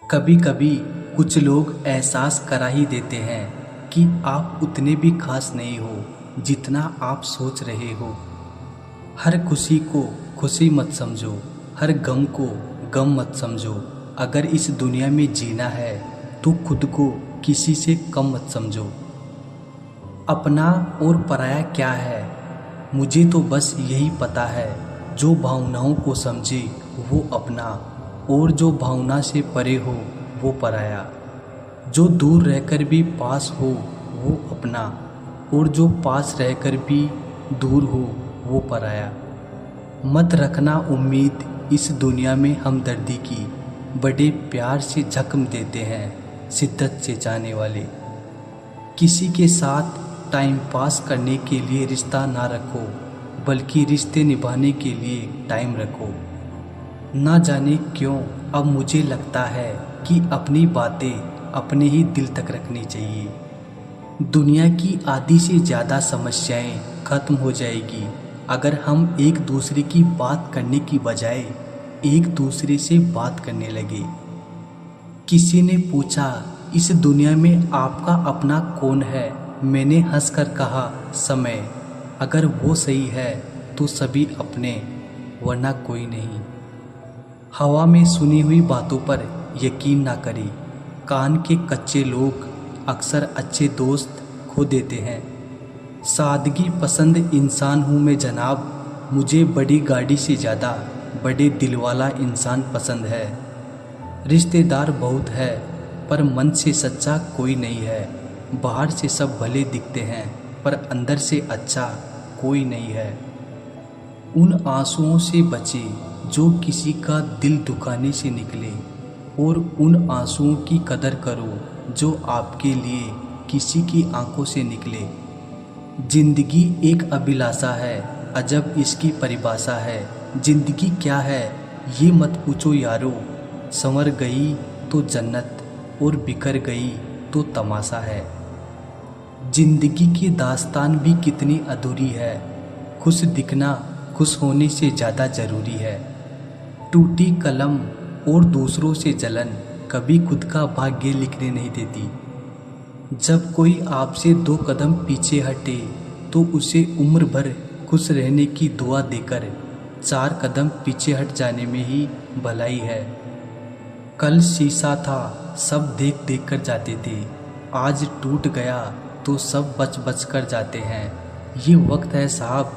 कभी कभी कुछ लोग एहसास करा ही देते हैं कि आप उतने भी खास नहीं हो जितना आप सोच रहे हो। हर खुशी को खुशी मत समझो, हर गम को गम मत समझो। अगर इस दुनिया में जीना है तो खुद को किसी से कम मत समझो। अपना और पराया क्या है, मुझे तो बस यही पता है। जो भावनाओं को समझे वो अपना, और जो भावना से परे हो वो पराया। जो दूर रहकर भी पास हो वो अपना, और जो पास रहकर भी दूर हो वो पराया। मत रखना उम्मीद इस दुनिया में हमदर्दी की, बड़े प्यार से जख्म देते हैं शिद्दत से चाहने वाले। किसी के साथ टाइम पास करने के लिए रिश्ता ना रखो, बल्कि रिश्ते निभाने के लिए टाइम रखो। ना जाने क्यों अब मुझे लगता है कि अपनी बातें अपने ही दिल तक रखनी चाहिए। दुनिया की आधी से ज़्यादा समस्याएं खत्म हो जाएगी अगर हम एक दूसरे की बात करने की बजाय एक दूसरे से बात करने लगे। किसी ने पूछा, इस दुनिया में आपका अपना कौन है? मैंने हंसकर कहा, समय। अगर वो सही है तो सभी अपने, वरना कोई नहीं। हवा में सुनी हुई बातों पर यकीन ना करें। कान के कच्चे लोग अक्सर अच्छे दोस्त खो देते हैं। सादगी पसंद इंसान हूँ मैं जनाब, मुझे बड़ी गाड़ी से ज़्यादा बड़े दिल वाला इंसान पसंद है। रिश्तेदार बहुत है पर मन से सच्चा कोई नहीं है। बाहर से सब भले दिखते हैं पर अंदर से अच्छा कोई नहीं है। उन आंसुओं से बचे जो किसी का दिल दुखाने से निकले, और उन आंसुओं की कदर करो जो आपके लिए किसी की आंखों से निकले। जिंदगी एक अभिलाषा है, अजब इसकी परिभाषा है। जिंदगी क्या है ये मत पूछो यारो, संवर गई तो जन्नत और बिखर गई तो तमाशा है। जिंदगी की दास्तान भी कितनी अधूरी है, खुश दिखना खुश होने से ज़्यादा ज़रूरी है। टूटी कलम और दूसरों से जलन कभी खुद का भाग्य लिखने नहीं देती। जब कोई आपसे 2 कदम पीछे हटे तो उसे उम्र भर खुश रहने की दुआ देकर 4 कदम पीछे हट जाने में ही भलाई है। कल शीशा था, सब देख देख कर जाते थे, आज टूट गया तो सब बच बच कर जाते हैं। ये वक्त है साहब,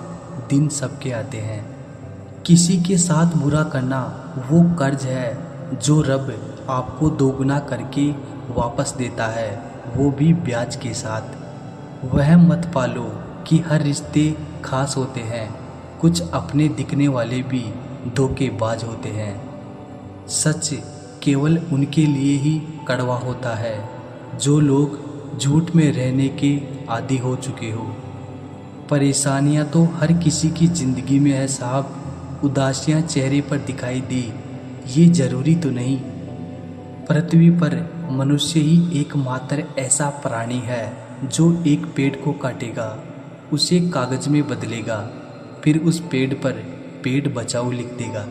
दिन सबके आते हैं। किसी के साथ बुरा करना वो कर्ज है जो रब आपको दोगुना करके वापस देता है, वो भी ब्याज के साथ। वह मत पालो कि हर रिश्ते खास होते हैं, कुछ अपने दिखने वाले भी धोखेबाज होते हैं। सच केवल उनके लिए ही कड़वा होता है जो लोग झूठ में रहने के आदी हो चुके हो। परेशानियां तो हर किसी की ज़िंदगी में है साहब, उदासियां चेहरे पर दिखाई दी ये ज़रूरी तो नहीं। पृथ्वी पर मनुष्य ही एकमात्र ऐसा प्राणी है जो एक पेड़ को काटेगा, उसे कागज में बदलेगा, फिर उस पेड़ पर पेड़ बचाओ लिख देगा।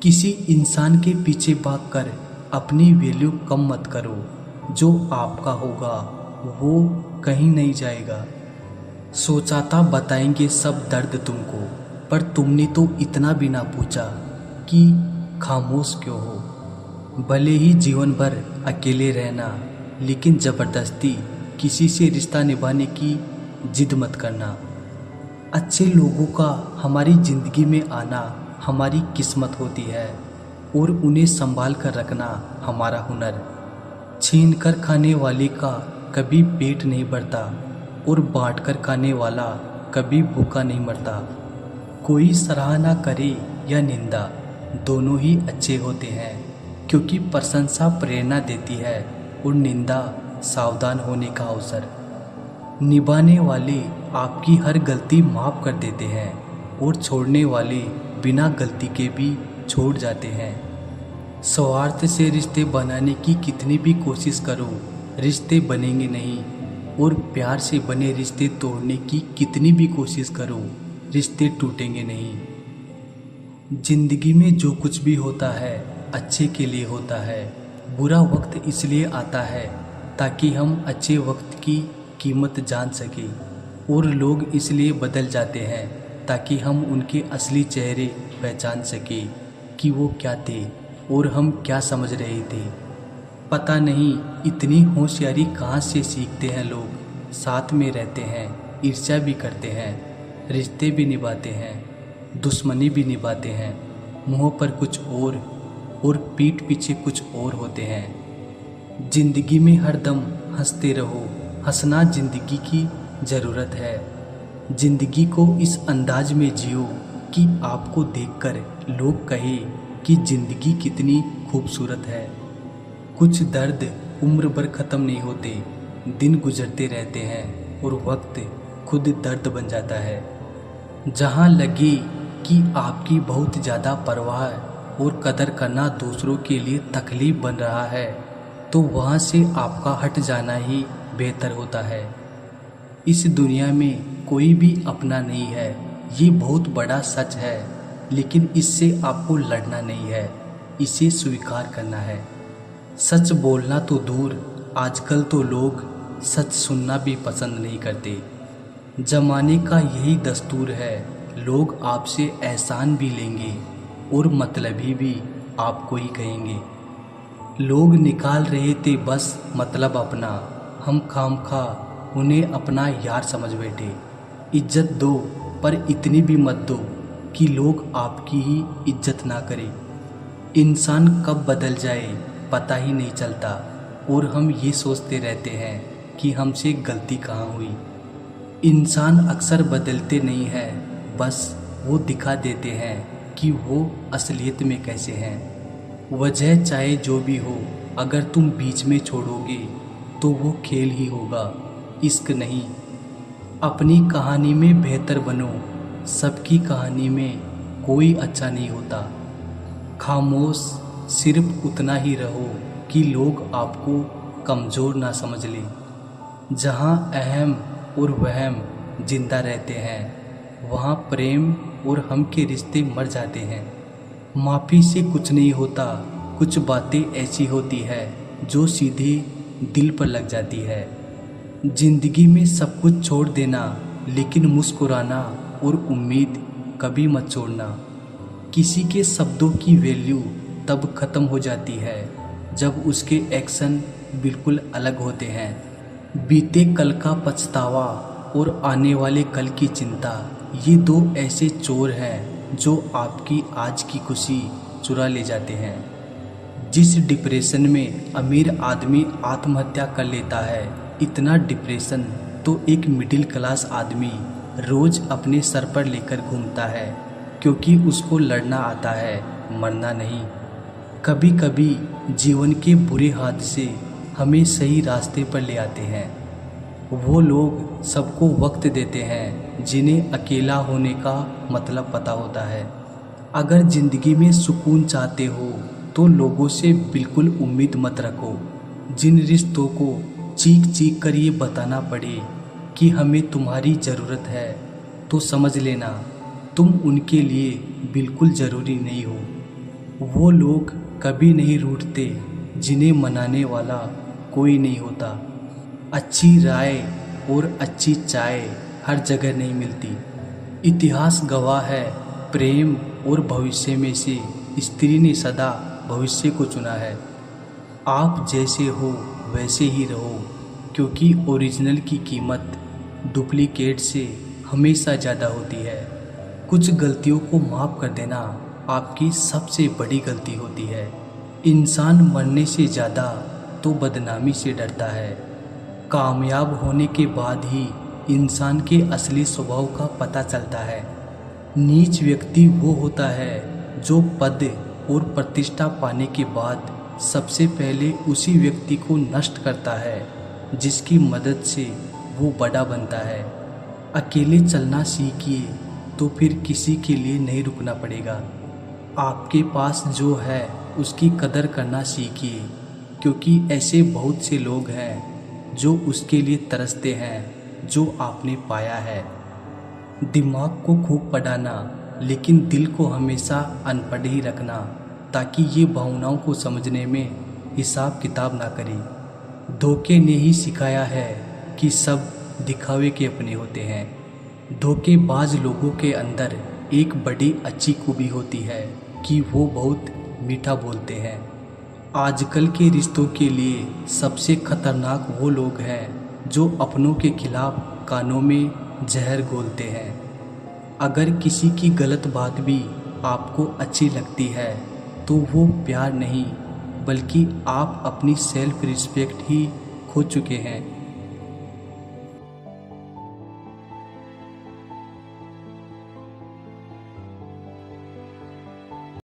किसी इंसान के पीछे भागकर अपनी वैल्यू कम मत करो, जो आपका होगा वो कहीं नहीं जाएगा। सोचा था बताएंगे सब दर्द तुमको, पर तुमने तो इतना भी ना पूछा कि खामोश क्यों हो। भले ही जीवन भर अकेले रहना, लेकिन ज़बरदस्ती किसी से रिश्ता निभाने की जिद मत करना। अच्छे लोगों का हमारी ज़िंदगी में आना हमारी किस्मत होती है, और उन्हें संभाल कर रखना हमारा हुनर। छीन कर खाने वाले का कभी पेट नहीं भरता, और बांट कर खाने वाला कभी भूखा नहीं मरता। कोई सराहना करे या निंदा, दोनों ही अच्छे होते हैं, क्योंकि प्रशंसा प्रेरणा देती है और निंदा सावधान होने का अवसर। निभाने वाले आपकी हर गलती माफ़ कर देते हैं, और छोड़ने वाले बिना गलती के भी छोड़ जाते हैं। स्वार्थ से रिश्ते बनाने की कितनी भी कोशिश करो, रिश्ते बनेंगे नहीं, और प्यार से बने रिश्ते तोड़ने की कितनी भी कोशिश करो, रिश्ते टूटेंगे नहीं। जिंदगी में जो कुछ भी होता है अच्छे के लिए होता है, बुरा वक्त इसलिए आता है ताकि हम अच्छे वक्त की कीमत जान सकें, और लोग इसलिए बदल जाते हैं ताकि हम उनके असली चेहरे पहचान सकें कि वो क्या थे और हम क्या समझ रहे थे। पता नहीं इतनी होशियारी कहाँ से सीखते हैं लोग। साथ में रहते हैं, ईर्ष्या भी करते हैं, रिश्ते भी निभाते हैं, दुश्मनी भी निभाते हैं, मुंह पर कुछ और पीठ पीछे कुछ और होते हैं। जिंदगी में हरदम हंसते रहो, हंसना जिंदगी की ज़रूरत है। जिंदगी को इस अंदाज में जियो कि आपको देखकर लोग कहे कि ज़िंदगी कितनी खूबसूरत है। कुछ दर्द उम्र भर ख़त्म नहीं होते, दिन गुजरते रहते हैं और वक्त खुद दर्द बन जाता है। जहाँ लगे कि आपकी बहुत ज़्यादा परवाह और कदर करना दूसरों के लिए तकलीफ बन रहा है, तो वहाँ से आपका हट जाना ही बेहतर होता है। इस दुनिया में कोई भी अपना नहीं है, ये बहुत बड़ा सच है, लेकिन इससे आपको लड़ना नहीं है, इसे स्वीकार करना है। सच बोलना तो दूर, आजकल तो लोग सच सुनना भी पसंद नहीं करते। जमाने का यही दस्तूर है, लोग आपसे एहसान भी लेंगे और मतलबी भी आपको ही कहेंगे। लोग निकाल रहे थे बस मतलब अपना, हम खामखा उन्हें अपना यार समझ बैठे। इज्जत दो पर इतनी भी मत दो कि लोग आपकी ही इज्जत ना करें। इंसान कब बदल जाए पता ही नहीं चलता, और हम ये सोचते रहते हैं कि हमसे गलती कहाँ हुई। इंसान अक्सर बदलते नहीं हैं, बस वो दिखा देते हैं कि वो असलियत में कैसे हैं। वजह चाहे जो भी हो, अगर तुम बीच में छोड़ोगे तो वो खेल ही होगा, इश्क नहीं। अपनी कहानी में बेहतर बनो, सबकी कहानी में कोई अच्छा नहीं होता। खामोश सिर्फ उतना ही रहो कि लोग आपको कमज़ोर ना समझ लें। जहाँ अहम और वहम जिंदा रहते हैं, वहाँ प्रेम और हम के रिश्ते मर जाते हैं। माफ़ी से कुछ नहीं होता, कुछ बातें ऐसी होती है जो सीधे दिल पर लग जाती है। जिंदगी में सब कुछ छोड़ देना, लेकिन मुस्कुराना और उम्मीद कभी मत छोड़ना। किसी के शब्दों की वैल्यू तब ख़त्म हो जाती है जब उसके एक्शन बिल्कुल अलग होते हैं। बीते कल का पछतावा और आने वाले कल की चिंता, ये दो ऐसे चोर हैं जो आपकी आज की खुशी चुरा ले जाते हैं। जिस डिप्रेशन में अमीर आदमी आत्महत्या कर लेता है, इतना डिप्रेशन तो एक मिडिल क्लास आदमी रोज़ अपने सर पर लेकर घूमता है, क्योंकि उसको लड़ना आता है, मरना नहीं। कभी कभी जीवन के बुरे हादसे हमें सही रास्ते पर ले आते हैं। वो लोग सबको वक्त देते हैं जिन्हें अकेला होने का मतलब पता होता है। अगर ज़िंदगी में सुकून चाहते हो तो लोगों से बिल्कुल उम्मीद मत रखो। जिन रिश्तों को चीख चीख कर ये बताना पड़े कि हमें तुम्हारी ज़रूरत है, तो समझ लेना तुम उनके लिए बिल्कुल ज़रूरी नहीं हो। वो लोग कभी नहीं रूठते जिन्हें मनाने वाला कोई नहीं होता। अच्छी राय और अच्छी चाय हर जगह नहीं मिलती। इतिहास गवाह है, प्रेम और भविष्य में से स्त्री ने सदा भविष्य को चुना है। आप जैसे हो वैसे ही रहो, क्योंकि ओरिजिनल की कीमत डुप्लीकेट से हमेशा ज़्यादा होती है। कुछ गलतियों को माफ़ कर देना आपकी सबसे बड़ी गलती होती है। इंसान मरने से ज़्यादा तो बदनामी से डरता है। कामयाब होने के बाद ही इंसान के असली स्वभाव का पता चलता है। नीच व्यक्ति वो होता है जो पद और प्रतिष्ठा पाने के बाद सबसे पहले उसी व्यक्ति को नष्ट करता है जिसकी मदद से वो बड़ा बनता है। अकेले चलना सीखिए तो फिर किसी के लिए नहीं रुकना पड़ेगा। आपके पास जो है उसकी कदर करना सीखिए, क्योंकि ऐसे बहुत से लोग हैं जो उसके लिए तरसते हैं जो आपने पाया है। दिमाग को खूब पढ़ाना, लेकिन दिल को हमेशा अनपढ़ ही रखना, ताकि ये भावनाओं को समझने में हिसाब किताब ना करें। धोखे ने ही सिखाया है कि सब दिखावे के अपने होते हैं। धोखेबाज लोगों के अंदर एक बड़ी अच्छी खूबी होती है कि वो बहुत मीठा बोलते हैं। आजकल के रिश्तों के लिए सबसे खतरनाक वो लोग हैं जो अपनों के खिलाफ कानों में जहर घोलते हैं। अगर किसी की गलत बात भी आपको अच्छी लगती है तो वो प्यार नहीं, बल्कि आप अपनी सेल्फ रिस्पेक्ट ही खो चुके हैं।